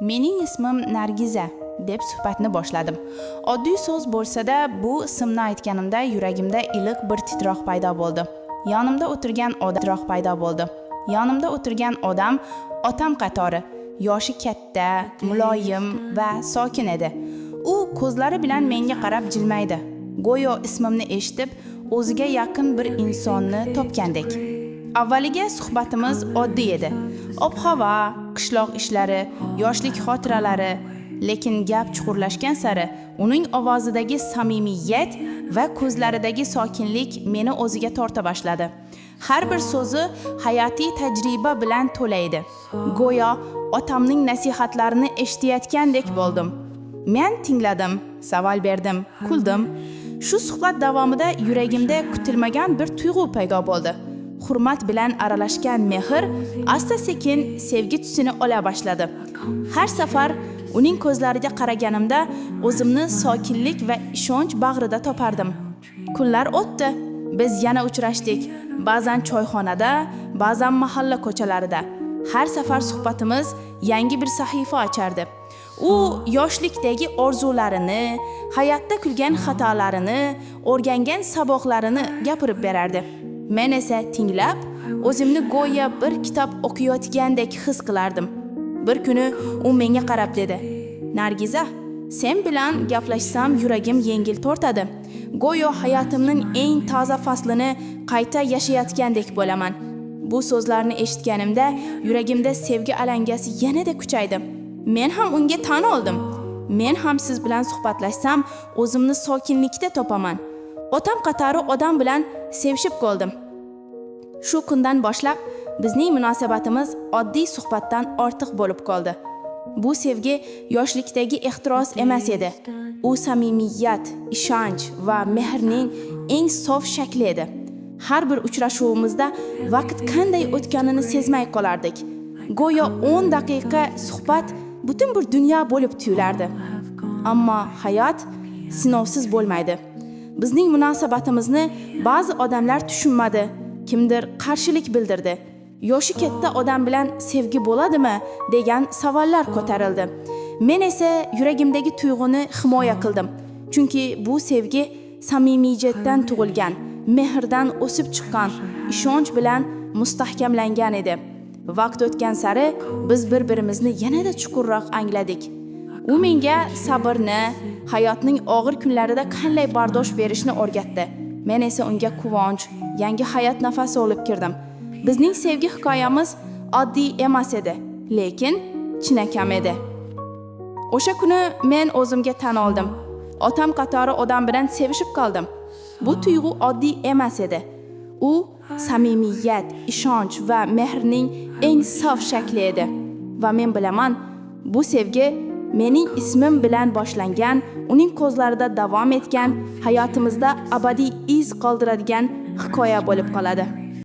Mening ismim Nargiza deb suhbatni boshladim. Oddiy so'z bo'lsa-da, bu ismni aytganimda yuragimda iliq bir titroq paydo bo'ldi. Yonimda o'tirgan odam otam qatori. Yoshi katta, muloyim va sokin edi. U ko'zlari bilan menga qarab jilmaydi. Go'yo ismimni eshitib, o'ziga yaqin bir insonni topgandek. Avvaliga suhbatimiz oddiy edi. Ob-havo, qishloq ishlari, yoshlik xotiralari, lekin gap chuqurlashgan sari uning ovozidagi samimiyat va ko'zlaridagi sokinlik meni o'ziga torta boshladi. Har bir so'zi hayotiy tajriba bilan to'la edi. Go'yo otamning nasihatlarini eshitayotgandek bo'ldim. Men tingladim, savol berdim, kuldim. Shu suhbat davomida yuragimda kutilmagan bir tuyg'u paydo bo'ldi. Hurmat bilan aralashgan mehr asta-sekin sevgi tusini ola boshladi. Har safar uning ko'zlariga qaraganimda o'zimni sokinlik va ishonch bag'rida topardim. Kunlar o'tdi. Biz yana uchrashdik. Ba'zan choyxonada, ba'zan mahalla ko'chalarida. Har safar suhbatimiz yangi bir sahifa ochardi. U yoshlikdagi orzularini, hayotda kulgan xatolarini, o'rgangan saboqlarini gapirib berardi. Men esa tinglab, o'zimni go'yo bir kitob o'qiyotgandek his qilardim. Bir kuni u menga qarab dedi: "Nargiza, sen bilan gaplashsam yuragim yengil tortadi. Go'yo hayotimning eng toza faslini qayta yashayotgandek bo'laman." Bu so'zlarni eshitganimda yuragimda sevgi alangasi yanada kuchaydi. Men ham unga tan oldim. Men ham siz bilan suhbatlashsam, o'zimni sokinlikda topaman. Otam qatori odam bilan sevishib qoldim. Shu kundan boshlab bizning munosabatimiz oddiy suhbatdan ortiq bo'lib qoldi. Bu sevgi yoshlikdagi ehtiros emas edi. U samimiyat, ishonch va mehrning eng sof shakli edi. Har bir uchrashuvimizda vaqt qanday o'tganini sezmay qolardik. Go'yo 10 daqiqa suhbat butun bir dunyo bo'lib tuyulardi. Ammo hayot sinovsiz bo'lmaydi. Bizning munosabatimizni ba'zi odamlar tushunmadi, kimdir qarshilik bildirdi. Yoshi katta odam bilan sevgi bo'ladimi degan savollar ko'tarildi. Men esa yuragimdagi tuyg'uni himoya qildim. Chunki bu sevgi samimiyatdan tug'ilgan, mehrdan o'sib chiqqan, ishonch bilan mustahkamlangan edi. Vaqt o'tgan sari biz bir-birimizni yanada chuqurroq angladik. U menga sabrni, hayotning og'ir kunlarida qanday bardosh berishni o'rgatdi. Men esa unga quvonch, yangi hayot nafasi olib kirdim. Bizning sevgi hikoyamiz oddiy emas edi, lekin chinakam edi. O'sha kuni men o'zimga tan oldim. Otam qatori odam bilan sevishib qoldim. Bu tuyg'u oddiy emas edi. U samimiyat, ishonch va mehrning eng sof shakli edi. Va men bilaman, bu sevgi mening ismim bilan boshlangan, uning ko'zlarida davom etgan, hayotimizda abadiy iz qoldiradigan hikoya bo'lib qoladi.